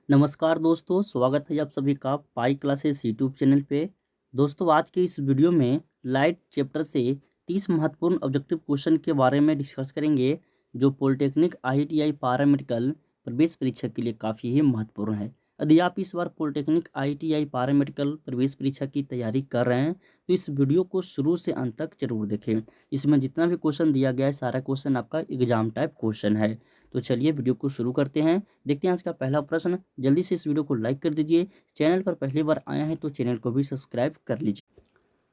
नमस्कार दोस्तों, स्वागत है आप सभी का पाई क्लासेस यूट्यूब चैनल पे। दोस्तों, आज के इस वीडियो में लाइट चैप्टर से 30 महत्वपूर्ण ऑब्जेक्टिव क्वेश्चन के बारे में डिस्कस करेंगे, जो पॉलिटेक्निक आईटीआई पैरामेडिकल प्रवेश परीक्षा के लिए काफ़ी ही महत्वपूर्ण है। यदि आप इस बार पॉलिटेक्निक आईटीआई पैरामेडिकल प्रवेश परीक्षा की तैयारी कर रहे हैं, तो इस वीडियो को शुरू से अंत तक जरूर देखें। इसमें जितना भी क्वेश्चन दिया गया है, सारा क्वेश्चन आपका एग्जाम टाइप क्वेश्चन है। तो चलिए वीडियो को शुरू करते हैं। देखते हैं आज का पहला प्रश्न। जल्दी से इस वीडियो को लाइक कर दीजिए। चैनल पर पहली बार आया है तो चैनल को भी सब्सक्राइब कर लीजिए।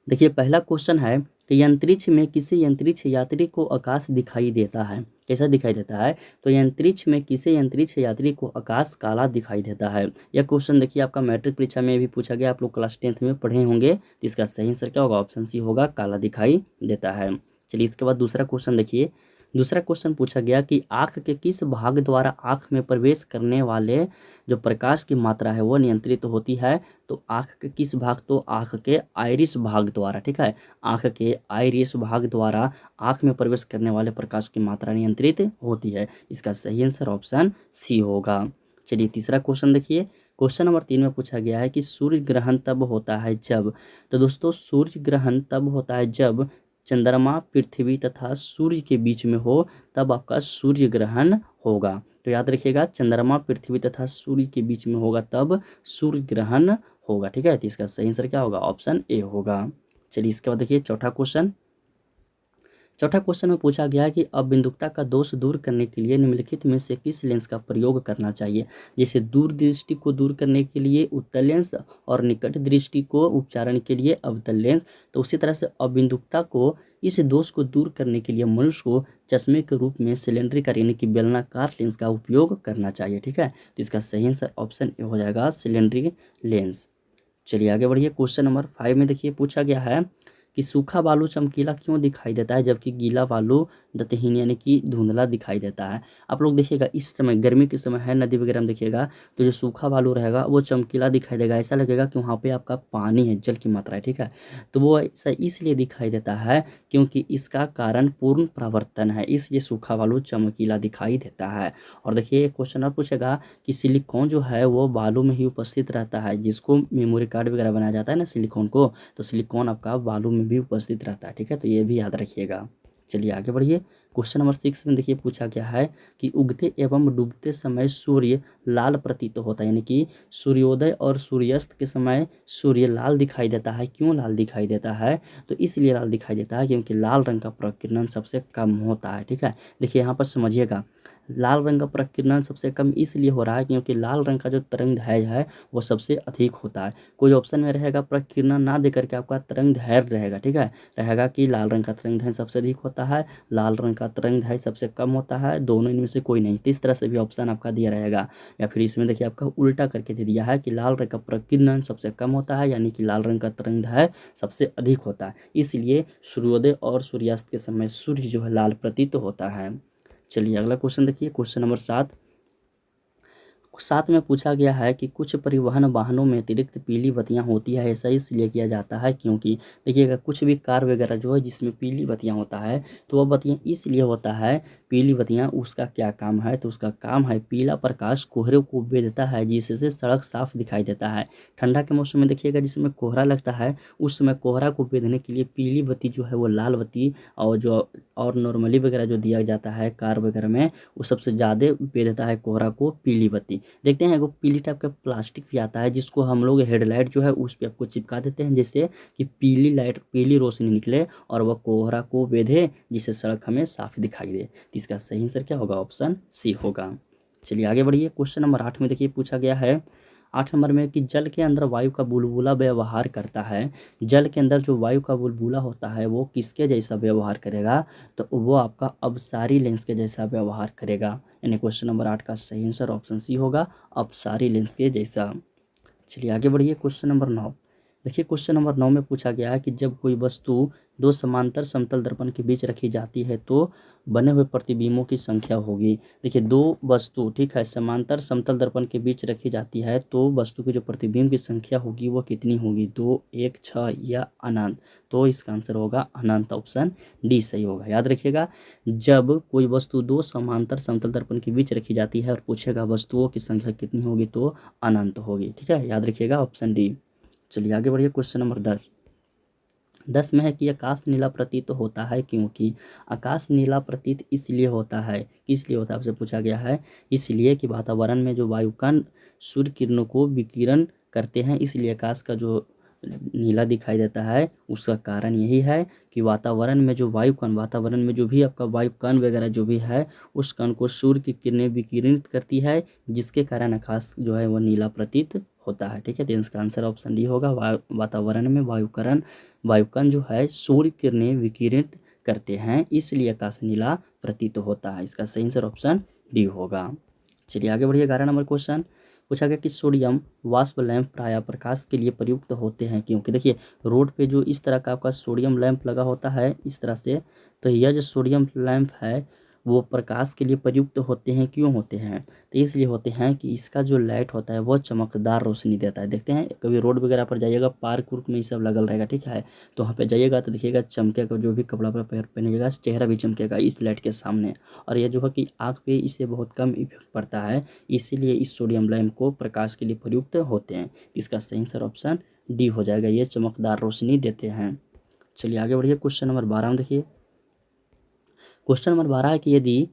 देखिए, पहला क्वेश्चन है कि अंतरिक्ष में किसी अंतरिक्ष यात्री को आकाश दिखाई देता है। कैसा दिखाई देता है? तो अंतरिक्ष में किसी अंतरिक्ष यात्री को आकाश काला दिखाई देता है। यह क्वेश्चन देखिए आपका मैट्रिक परीक्षा में भी पूछा गया, आप लोग क्लास 10th में पढ़े होंगे। तो इसका सही आंसर क्या होगा? ऑप्शन सी होगा, काला दिखाई देता है। चलिए, इसके बाद दूसरा क्वेश्चन देखिए। दूसरा क्वेश्चन पूछा गया कि आँख के किस भाग द्वारा आँख में प्रवेश करने वाले जो प्रकाश की मात्रा है वो नियंत्रित होती है। तो आँख के किस भाग? तो आँख के आइरिस भाग द्वारा, ठीक है। आँख के आइरिस भाग द्वारा आँख में प्रवेश करने वाले प्रकाश की मात्रा नियंत्रित होती है। इसका सही आंसर ऑप्शन सी होगा। चलिए, तीसरा क्वेश्चन देखिए। क्वेश्चन नंबर 3 में पूछा गया है कि सूर्य ग्रहण तब होता है जब। तो दोस्तों, सूर्य ग्रहण तब होता है जब चंद्रमा, पृथ्वी तथा सूर्य के बीच में हो, तब आपका सूर्य ग्रहण होगा। तो याद रखिएगा, चंद्रमा, पृथ्वी तथा सूर्य के बीच में होगा तब सूर्य ग्रहण होगा, ठीक है। तो इसका सही आंसर क्या होगा? ऑप्शन ए होगा। चलिए, इसके बाद देखिए चौथा क्वेश्चन। चौथा क्वेश्चन में पूछा गया है कि अबिंदुकता का दोष दूर करने के लिए निम्नलिखित में से किस लेंस का प्रयोग करना चाहिए। जैसे दूर दृष्टि को दूर करने के लिए उत्तल लेंस और निकट दृष्टि को उपचारण के लिए अवतल लेंस। तो उसी तरह से अबिंदुकता को, इस दोष को दूर करने के लिए मनुष्य को चश्मे के रूप में सिलेंड्रिकल यानी कि बेलनाकार लेंस का उपयोग करना चाहिए, ठीक है। तो इसका सही आंसर ऑप्शन ए हो जाएगा, सिलेंड्रिकल लेंस। चलिए आगे बढ़िए। क्वेश्चन नंबर 5 में देखिए पूछा गया है कि सूखा बालू चमकीला क्यों दिखाई देता है जबकि गीला बालू दत्तहीन यानी कि धुंधला दिखाई देता है। आप लोग देखिएगा, इस समय गर्मी के समय है, नदी वगैरह में देखिएगा तो जो सूखा बालू रहेगा वो चमकीला दिखाई देगा। ऐसा लगेगा कि वहाँ पे आपका पानी है, जल की मात्रा है, ठीक है। तो वो ऐसा इसलिए दिखाई देता है क्योंकि इसका कारण पूर्ण परावर्तन है, इसलिए सूखा बालू चमकीला दिखाई देता है। और देखिए क्वेश्चन और पूछेगा कि सिलिकॉन जो है वो बालू में ही उपस्थित रहता है, जिसको मेमोरी कार्ड वगैरह बनाया जाता है ना सिलिकॉन को, तो सिलिकॉन आपका बालू में भी उपस्थित रहता है, ठीक है। तो ये भी याद रखिएगा। चलिए आगे बढ़िए। क्वेश्चन नंबर 6 में देखिए पूछा गया है कि उगते एवं डूबते समय सूर्य लाल प्रतीत होता है, यानी कि सूर्योदय और सूर्यास्त के समय सूर्य लाल दिखाई देता है। क्यों लाल दिखाई देता है? तो इसलिए लाल दिखाई देता है क्योंकि लाल रंग का प्रकीर्णन सबसे कम होता है, ठीक है। देखिए यहाँ पर समझिएगा, लाल रंग का प्रकीर्णन सबसे कम इसलिए हो रहा है क्योंकि लाल रंग का जो तरंगदैर्घ्य है वो सबसे अधिक होता है। कोई ऑप्शन में रहेगा प्रकीर्णन ना देकर के आपका तरंगदैर्घ्य रहेगा, ठीक है। रहेगा कि लाल रंग का तरंगदैर्घ्य सबसे अधिक होता है, लाल रंग का तरंगदैर्घ्य सबसे कम होता है, दोनों इनमें से कोई नहीं। तो इस तरह से भी ऑप्शन आपका दिया रहेगा। या फिर इसमें देखिए आपका उल्टा करके दे दिया है कि लाल रंग का प्रकीर्णन सबसे कम होता है, यानी कि लाल रंग का तरंगदैर्घ्य सबसे अधिक होता है, इसलिए सूर्योदय और सूर्यास्त के समय सूर्य जो है लाल प्रतीत होता है। चलिए अगला क्वेश्चन देखिए। Question number 7। साथ में पूछा गया है कि कुछ परिवहन वाहनों में अतिरिक्त पीली बत्तियां होती है, ऐसा इसलिए किया जाता है क्योंकि देखिएगा, कुछ भी कार वगैरह जो है जिसमें पीली बत्तियां होता है तो वह बत्तियां इसलिए होता है। पीली बत्तियां, उसका क्या काम है? तो उसका काम है पीला प्रकाश कोहरे को भेदता है, जिससे सड़क साफ दिखाई देता है। ठंडा के मौसम में देखिएगा जिसमें कोहरा लगता है, उस समय कोहरा को भेदने के लिए पीली बत्ती जो है वो लाल बत्ती, और जो और नॉर्मली वगैरह जो दिया जाता है कार वगैरह में, वो सबसे ज़्यादा भेदता है कोहरा को पीली बत्ती। देखते हैं, वो पीली टाइप का प्लास्टिक भी आता है जिसको हम लोग हेडलाइट जो है उस पर आपको चिपका देते हैं, जिससे कि पीली लाइट, पीली रोशनी निकले और वह कोहरा को भेदे, जिससे सड़क हमें साफ दिखाई दे। तो इसका सही आंसर क्या होगा? ऑप्शन सी होगा। चलिए आगे बढ़िए। क्वेश्चन नंबर 8 में देखिए पूछा गया है 8 नंबर में कि जल के अंदर वायु का बुलबुला व्यवहार करता है। जल के अंदर जो वायु का बुलबुला होता है वो किसके जैसा व्यवहार करेगा? तो वो आपका अपसारी लेंस के जैसा व्यवहार करेगा। यानी क्वेश्चन नंबर 8 का सही आंसर ऑप्शन सी होगा, अपसारी लेंस के जैसा। चलिए आगे बढ़िए। Question number 9। देखिए क्वेश्चन नंबर 9 में पूछा गया है कि जब कोई वस्तु दो समांतर समतल दर्पण के बीच रखी जाती है तो बने हुए प्रतिबिंबों की संख्या होगी। देखिए दो वस्तु, ठीक है, समांतर समतल दर्पण के बीच रखी जाती है तो वस्तु की जो प्रतिबिंब की संख्या होगी वो कितनी होगी, 2, 1, 6 या अनंत। तो इसका आंसर होगा अनंत, ऑप्शन डी सही होगा। याद रखिएगा, जब कोई वस्तु दो समांतर समतल दर्पण के बीच रखी जाती है और पूछेगा वस्तुओं की संख्या कितनी होगी तो अनंत होगी। ठीक है, याद रखिएगा, ऑप्शन डी। चलिए आगे बढ़िए, क्वेश्चन नंबर 10 में है कि आकाश नीला प्रतीत होता है क्योंकि आकाश नीला प्रतीत इसलिए होता है, किस लिए होता है आपसे पूछा गया है, इसलिए कि वातावरण में जो वायुकण सूर्य किरणों को विकिरण करते हैं, इसलिए आकाश का जो नीला दिखाई देता है। उसका कारण यही है कि वातावरण में जो वायुकण, वातावरण में जो भी आपका वायुकण वगैरह जो भी है उस कण को सूर्य की किरणें विकिरणित करती है, जिसके कारण आकाश जो है वह नीला प्रतीत होता है। ठीक है, तो इसका आंसर ऑप्शन डी होगा। वातावरण में वायुकण जो है सूर्य किरणें विकिरित करते हैं, इसलिए आकाश नीला प्रतीत होता है। इसका सही आंसर ऑप्शन डी होगा। चलिए आगे बढ़िए, 11 नंबर क्वेश्चन पूछा गया कि सोडियम वाष्प लैंप प्रायः प्रकाश के लिए प्रयुक्त होते हैं क्योंकि देखिए रोड पे जो इस तरह का आपका सोडियम लैंप लगा होता है इस तरह से, तो यह जो सोडियम लैंप है वो प्रकाश के लिए प्रयुक्त होते हैं। क्यों होते हैं, तो इसलिए होते हैं कि इसका जो लाइट होता है वह चमकदार रोशनी देता है। देखते हैं कभी रोड वगैरह पर जाइएगा, पार्क उर्क में ये सब लगल रहेगा, ठीक है, तो वहाँ पे जाइएगा तो देखिएगा चमकेगा, जो भी कपड़ा पर पहनिएगा चेहरा भी चमकेगा इस लाइट के सामने। और यह जो है कि आँख पे इससे बहुत कम इफेक्ट पड़ता है, इसीलिए इस सोडियम लैंप को प्रकाश के लिए प्रयुक्त होते हैं। इसका सही आंसर ऑप्शन डी हो जाएगा, ये चमकदार रोशनी देते हैं। चलिए आगे बढ़िए, क्वेश्चन नंबर 12 में देखिए, क्वेश्चन नंबर 12 है कि यदि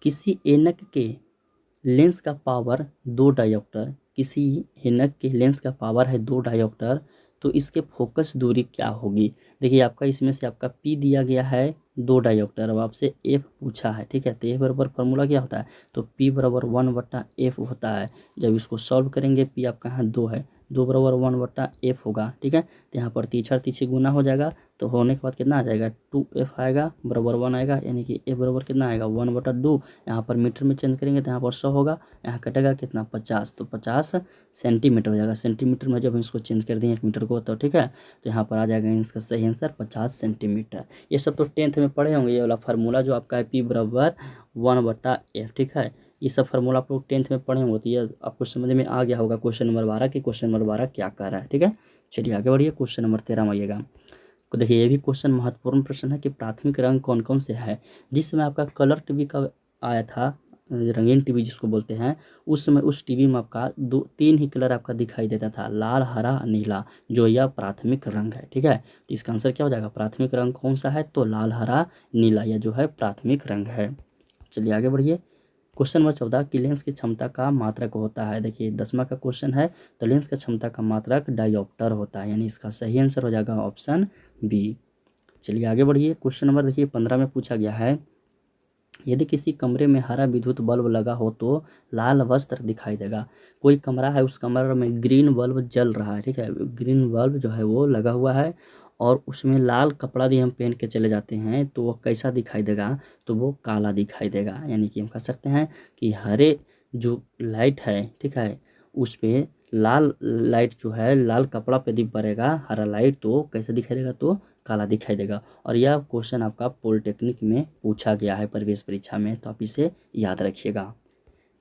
किसी ऐनक के लेंस का पावर 2 डायोप्टर, किसी ऐनक के लेंस का पावर है 2 डायोप्टर, तो इसके फोकस दूरी क्या होगी। देखिए आपका इसमें से आपका पी दिया गया है 2 डायोप्टर, अब आपसे एफ पूछा है, ठीक है, तो एफ बराबर फार्मूला क्या होता है, तो पी बराबर 1/f होता है। जब इसको सॉल्व करेंगे पी आपका यहाँ 2 है, 2 बराबर 1/f होगा, ठीक है, तो यहाँ पर तीसरा तीसरी गुना हो जाएगा, तो होने के बाद कितना आ जाएगा 2f आएगा बराबर 1 आएगा, यानी कि f बराबर कितना आएगा 1/2। यहाँ पर मीटर में चेंज करेंगे तो यहाँ पर 100 होगा, यहाँ कटेगा कितना 50, तो 50 सेंटीमीटर हो जाएगा। सेंटीमीटर में जब हम इसको चेंज कर देंगे 1 मीटर को, तो ठीक है, तो यहाँ पर आ जाएगा इसका सही आंसर 50 सेंटीमीटर। ये सब तो 10th में पढ़े होंगे, ये वाला फार्मूला जो आपका है पी बराबर 1/f, ठीक है, ये सब फार्मूला आप लोग 10th में पढ़े होंगे, तो ये आपको समझ में आ गया होगा क्वेश्चन नंबर 12 की क्वेश्चन नंबर 12 क्या कह रहा है। ठीक है, चलिए आगे बढ़िए, क्वेश्चन नंबर 13 में आइएगा। तो देखिए ये भी क्वेश्चन महत्वपूर्ण प्रश्न है कि प्राथमिक रंग कौन कौन से है। जिस समय आपका कलर टीवी का आया था, रंगीन टीवी जिसको बोलते हैं, उस समय उस टीवी में आपका 2-3 ही कलर आपका दिखाई देता था, लाल, हरा, नीला, जो यह प्राथमिक रंग है। ठीक है, तो इसका आंसर क्या हो जाएगा, प्राथमिक रंग कौन सा है, तो लाल, हरा, नीला, यह जो है प्राथमिक रंग है। चलिए आगे बढ़िए, क्वेश्चन नंबर 14 कि लेंस की क्षमता का मात्रक होता है। देखिए 10वां का क्वेश्चन है, तो लेंस का क्षमता का मात्रक डायोप्टर होता है, यानी इसका सही आंसर हो जाएगा ऑप्शन बी। चलिए आगे बढ़िए, क्वेश्चन नंबर देखिए 15 में पूछा गया है, यदि किसी कमरे में हरा विद्युत बल्ब लगा हो तो लाल वस्त्र दिखाई देगा। कोई कमरा है, उस कमरे में ग्रीन बल्ब जल रहा है, ठीक है, ग्रीन बल्ब जो है वो लगा हुआ है और उसमें लाल कपड़ा भी हम पहन के चले जाते हैं तो वो कैसा दिखाई देगा, तो वो काला दिखाई देगा। यानी कि हम कह सकते हैं कि हरे जो लाइट है, ठीक है, उस पर लाल लाइट जो है, लाल कपड़ा पे यदि पड़ेगा हरा लाइट तो कैसे दिखाई देगा, तो काला दिखाई देगा। और यह क्वेश्चन आपका पॉलिटेक्निक में पूछा गया है प्रवेश परीक्षा में, तो आप इसे याद रखिएगा।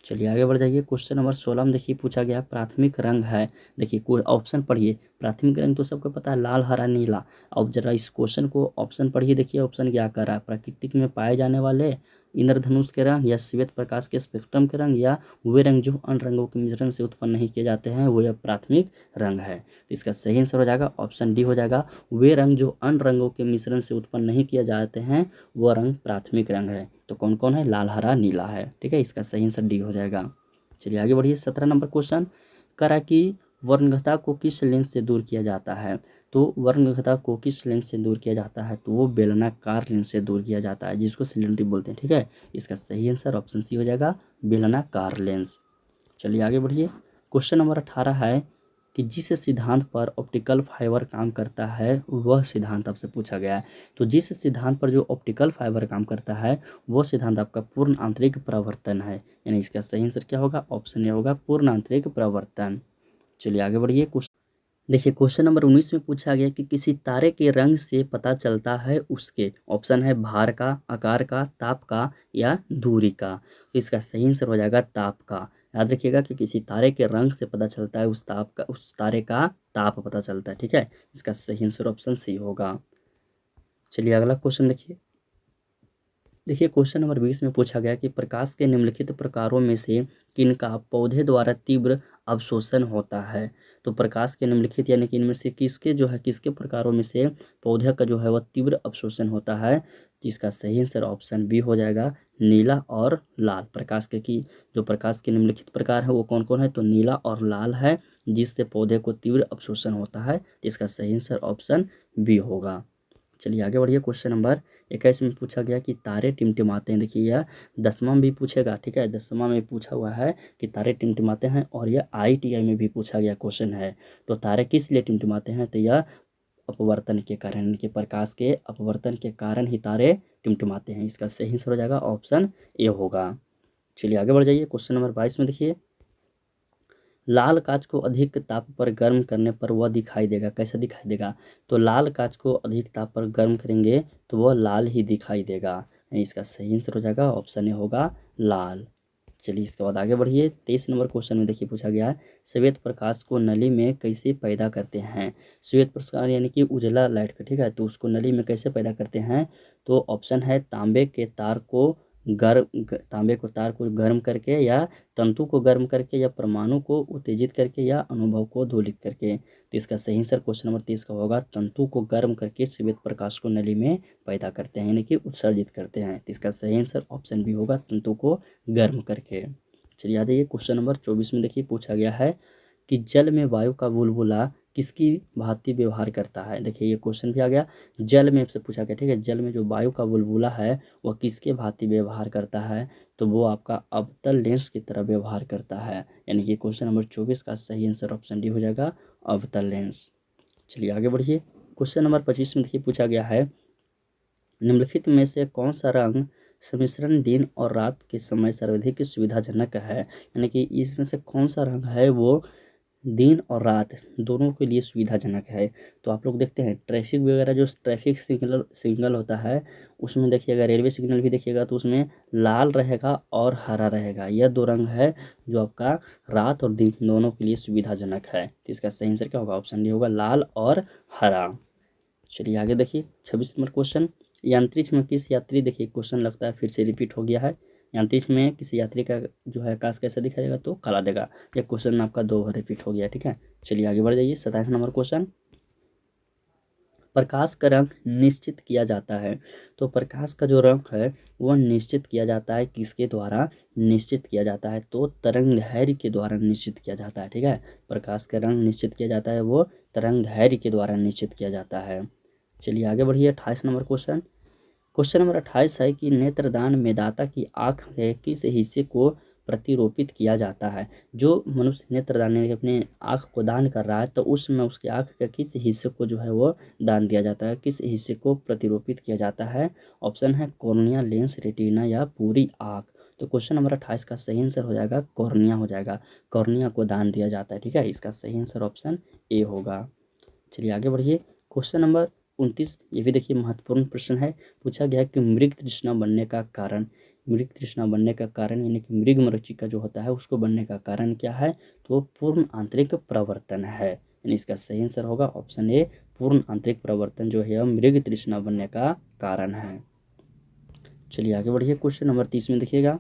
चलिए आगे बढ़ जाइए, क्वेश्चन नंबर 16 में देखिए पूछा गया प्राथमिक रंग है। देखिए कोई ऑप्शन पढ़िए, प्राथमिक रंग तो सबको पता है लाल, हरा, नीला। अब जरा इस क्वेश्चन को ऑप्शन पढ़िए, देखिए ऑप्शन क्या कर रहा है, प्राकृतिक में पाए जाने वाले इंद्रधनुष के रंग, या श्वेत प्रकाश के स्पेक्ट्रम के रंग, या वे रंग जो अन्य रंगों के मिश्रण से उत्पन्न नहीं किए जाते हैं वो यह प्राथमिक रंग है। तो इसका सही आंसर हो जाएगा ऑप्शन डी हो जाएगा, वे रंग जो अन्य रंगों के मिश्रण से उत्पन्न नहीं किए जाते हैं वह रंग प्राथमिक रंग है। तो कौन कौन है, लाल, हरा, नीला है। ठीक है, इसका सही आंसर डी हो जाएगा। चलिए आगे बढ़िए, 17 नंबर क्वेश्चन करा कि वर्णघटा को किस लेंस से दूर किया जाता है। तो वर्णघटा को किस लेंस से दूर किया जाता है, तो वो बेलनाकार लेंस से दूर किया जाता है, जिसको सिलेंडर बोलते हैं। ठीक है, इसका सही आंसर ऑप्शन सी हो जाएगा, बेलनाकार लेंस। चलिए आगे बढ़िए, क्वेश्चन नंबर 18 है कि जिस सिद्धांत पर ऑप्टिकल फाइबर काम करता है वह सिद्धांत आपसे पूछा गया है। तो जिस सिद्धांत पर जो ऑप्टिकल फाइबर काम करता है वो सिद्धांत आपका पूर्ण आंतरिक प्रवर्तन है, यानी इसका सही आंसर क्या होगा, ऑप्शन ए होगा पूर्ण आंतरिक प्रवर्तन। चलिए आगे बढ़िए, देखिए क्वेश्चन नंबर 19 में पूछा गया कि किसी तारे के रंग से पता चलता है उसके, ऑप्शन है भार का, आकार का, ताप का या दूरी का। तो इसका सही आंसर हो जाएगा ताप का। याद रखिएगा कि किसी तारे के रंग से पता चलता है उस ताप का, उस तारे का ताप पता चलता है। ठीक है, इसका सही आंसर ऑप्शन सी होगा। चलिए अगला क्वेश्चन देखिए। देखिए क्वेश्चन नंबर 20 में पूछा गया कि प्रकाश के निम्नलिखित प्रकारों में से किनका पौधे द्वारा तीव्र अवशोषण होता है। तो प्रकाश के निम्नलिखित यानी कि इनमें से किसके जो है किसके प्रकारों में से पौधे का जो है वह तीव्र अवशोषण होता है। तो इसका सही आंसर ऑप्शन बी हो जाएगा, नीला और लाल। प्रकाश के की जो प्रकाश के निम्नलिखित प्रकार है वो कौन कौन है, तो नीला और लाल है, जिससे पौधे को तीव्र अवशोषण होता है। तो इसका सही आंसर ऑप्शन बी होगा। चलिए आगे बढ़िए। क्वेश्चन नंबर 21 में पूछा गया कि तारे टिमटिमाते हैं। देखिए यह 10वां में भी पूछेगा। ठीक है, 10वां में पूछा हुआ है कि तारे टिमटिमाते हैं, और यह IITI में भी पूछा गया क्वेश्चन है। तो तारे किस लिए टिमटिमाते हैं, तो यह अपवर्तन के कारण, यानी कि प्रकाश के अपवर्तन के कारण ही तारे टिमटिमाते हैं। इसका सही आंसर हो जाएगा ऑप्शन ए होगा। चलिए आगे बढ़ जाइए। क्वेश्चन नंबर 22 में देखिए, लाल कांच को अधिक ताप पर गर्म करने पर वह दिखाई देगा। कैसा दिखाई देगा, तो लाल कांच को अधिक ताप पर गर्म करेंगे तो वह लाल ही दिखाई देगा। इसका सही आंसर हो जाएगा ऑप्शन ए होगा, लाल। चलिए इसके बाद आगे बढ़िए। 23 नंबर क्वेश्चन में देखिए पूछा गया है, श्वेत प्रकाश को नली में कैसे पैदा करते हैं। श्वेत प्रकाश यानी कि उजला लाइट का, ठीक है, तो उसको नली में कैसे पैदा करते हैं। तो ऑप्शन है तांबे को तार को गर्म करके, या तंतु को गर्म करके, या परमाणु को उत्तेजित करके, या अनुभव को दोलित करके। तो इसका सही आंसर क्वेश्चन नंबर 30 का होगा, तंतु को गर्म करके श्वेत प्रकाश को नली में पैदा करते हैं, यानी कि उत्सर्जित करते हैं। तो इसका सही आंसर ऑप्शन बी होगा, तंतु को गर्म करके। चलिए आ जाइए। क्वेश्चन नंबर 24 में देखिए पूछा गया है कि जल में वायु का बुलबुला किसकी भांति व्यवहार करता है। देखिए ये क्वेश्चन भी आ गया, जल में से पूछा गया। ठीक है, जल में जो वायु का बुलबुला है वह किसके भांति व्यवहार करता है, तो वो आपका अवतल लेंस की तरह व्यवहार करता है। यानी कि क्वेश्चन नंबर 24 का सही आंसर ऑप्शन डी हो जाएगा, अवतल लेंस। चलिए आगे बढ़िए। क्वेश्चन नंबर 25 में देखिए पूछा गया है, निम्नलिखित में से कौन सा रंग सम्मिश्रण दिन और रात के समय सर्वाधिक सुविधाजनक है। यानी कि इसमें से कौन सा रंग है वो दिन और रात दोनों के लिए सुविधाजनक है। तो आप लोग देखते हैं ट्रैफिक वगैरह, जो ट्रैफिक सिग्नल होता है उसमें देखिएगा, रेलवे सिग्नल भी देखिएगा, तो उसमें लाल रहेगा और हरा रहेगा। यह दो रंग है जो आपका रात और दिन दोनों के लिए सुविधाजनक है। तो इसका सही आंसर क्या होगा, ऑप्शन डी होगा, लाल और हरा। चलिए आगे देखिए। 26 नंबर क्वेश्चन, अंतरिक्ष में किस यात्री, देखिए क्वेश्चन लगता है फिर से रिपीट हो गया है। अंतरिक्ष में किसी यात्री का जो है आकाश कैसा दिखाई देगा, तो काला देगा। ये क्वेश्चन आपका 2 बार रिपीट हो गया। ठीक है, चलिए आगे बढ़ जाइए। 27 नंबर क्वेश्चन, प्रकाश का रंग निश्चित किया जाता है। तो प्रकाश का जो रंग है वह निश्चित किया जाता है, किसके द्वारा निश्चित किया जाता है, तो तरंग दैर्घ्य के द्वारा निश्चित किया जाता है। ठीक है, प्रकाश का रंग निश्चित किया जाता है वो तरंग दैर्घ्य के द्वारा निश्चित किया जाता है। चलिए आगे बढ़िए। 28 नंबर क्वेश्चन, क्वेश्चन नंबर 28 है कि नेत्रदान में दाता की आँख के किस हिस्से को प्रतिरोपित किया जाता है। जो मनुष्य नेत्रदान यानी कि अपने आँख को दान कर रहा है, तो उस समय उसके आँख के किस हिस्से को जो है वो दान दिया जाता है, किस हिस्से को प्रतिरोपित किया जाता है। ऑप्शन है कॉर्निया, लेंस, रेटिना या पूरी आँख। तो क्वेश्चन नंबर 28 का सही आंसर हो जाएगा कॉर्निया हो जाएगा, कॉर्निया को दान दिया जाता है। ठीक है, इसका सही आंसर ऑप्शन ए होगा। चलिए आगे बढ़िए। क्वेश्चन नंबर 29, ये भी देखिए महत्वपूर्ण प्रश्न है। पूछा गया है कि मृग तृष्णा बनने का कारण, मृग तृष्णा बनने का कारण यानी कि मृग मरीचिका जो होता है उसको बनने का कारण क्या है, तो पूर्ण आंतरिक प्रवर्तन है। यानी इसका सही आंसर होगा ऑप्शन ए, पूर्ण आंतरिक प्रवर्तन जो है मृग तृष्णा बनने का कारण है। चलिए आगे बढ़िए। क्वेश्चन नंबर 30 में देखिएगा,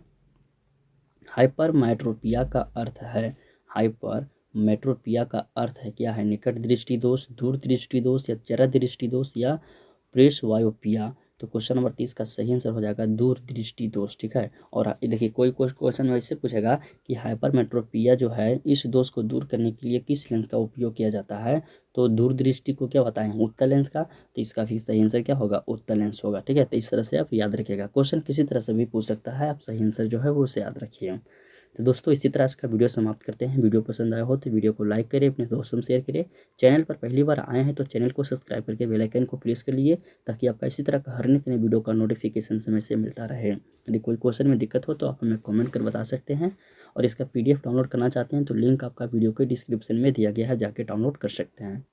हाइपरमेट्रोपिया का अर्थ है, हाइपरमेट्रोपिया का अर्थ है क्या है, निकट दृष्टि दोष, दूर दृष्टि दोष, या चरह दृष्टि दोष, या प्रेसवायोपिया। तो क्वेश्चन नंबर 30 का सही आंसर हो जाएगा दूर दृष्टि दोष। ठीक है, और देखिए कोई क्वेश्चन वैसे पूछेगा कि हाइपरमेट्रोपिया जो है इस दोष को दूर करने के लिए किस लेंस का उपयोग किया जाता है, तो दूर दृष्टि को क्या बताएं, उत्तल लेंस का। तो इसका भी सही आंसर क्या होगा, उत्तल लेंस होगा। ठीक है, तो इस तरह से आप याद रखिएगा, क्वेश्चन किसी तरह से भी पूछ सकता है, आप सही आंसर जो है वो उसे याद रखिए। तो दोस्तों इसी तरह आज का वीडियो समाप्त करते हैं। वीडियो पसंद आया हो तो वीडियो को लाइक करें, अपने दोस्तों में शेयर करें। चैनल पर पहली बार आए हैं तो चैनल को सब्सक्राइब करके बेल आइकन को प्रेस कर लिए, ताकि आपका इसी तरह का हर नए वीडियो का नोटिफिकेशन समय से मिलता रहे। यदि कोई क्वेश्चन में दिक्कत हो तो आप हमें कमेंट कर बता सकते हैं, और इसका PDF डाउनलोड करना चाहते हैं तो लिंक आपका वीडियो के डिस्क्रिप्शन में दिया गया है, जाके डाउनलोड कर सकते हैं।